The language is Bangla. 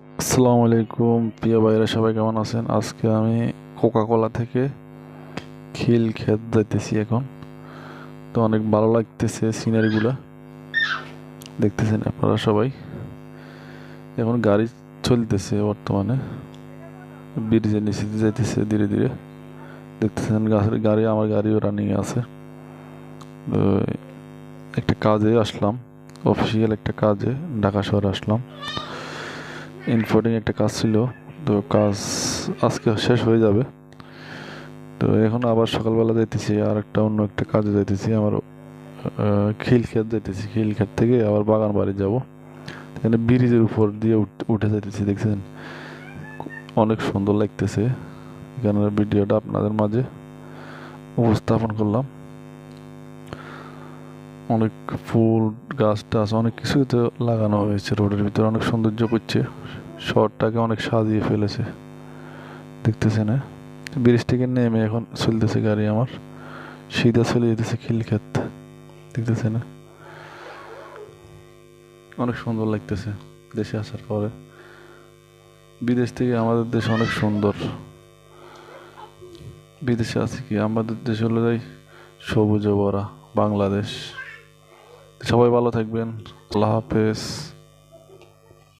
আসসালামু আলাইকুম প্রিয় ভাইরা, সবাই কেমন আছেন? আজকে আমি কোকা-কোলা থেকে খিল ক্ষেত যাইতেছি এখন। তো অনেক ভালো লাগতেছে সিনারিগুলা, দেখতেছেন আপনারা সবাই। এখন গাড়ি চলতেছে বর্তমানে, ব্রিজের নিচে দিয়ে যাইতেছে ধীরে ধীরে। দেখতেছেন গাছের গাড়ি, আমার গাড়িও রানিং আছে। তো একটা কাজে আসলাম, অফিসিয়াল একটা কাজে ঢাকা শহরে আসলাম। ইনফোর্ডিং একটা কাজ ছিল, তো কাজ আজকে শেষ হয়ে যাবে। তো এখন আবার সকালবেলা যাইতেছি আর একটা অন্য একটা কাজে যাইতেছি আমার, খিল ক্ষেত যাইতেছি। খিল ক্ষেত থেকে আবার বাগান বাড়ি যাব। এখানে ব্রিজের উপর দিয়ে উঠে যাইতেছি, দেখছেন অনেক সুন্দর লাগতেছে। এখানের ভিডিওটা আপনাদের মাঝে উপস্থাপন করলাম। অনেক ফুল গাছ টাছ অনেক কিছুই তো লাগানো হয়েছে রোডের ভিতরে, অনেক সৌন্দর্য করছে, শহরটাকে অনেক সাজিয়ে ফেলেছে, দেখতেছেন। ব্রিজ থেকে নেমে এখন চলতেছে গাড়ি আমার, সিধা চলে যেতেছে খিলক্ষেত, দেখতেছেন। অনেক সুন্দর লাগতেছে দেশে আসার পরে। বিদেশ থেকে আমাদের দেশ অনেক সুন্দর। বিদেশে আছে কি, আমাদের দেশ হলো যাই সবুজে ভরা বাংলাদেশ। সবাই ভালো থাকবেন, আল্লাহ হাফেজ।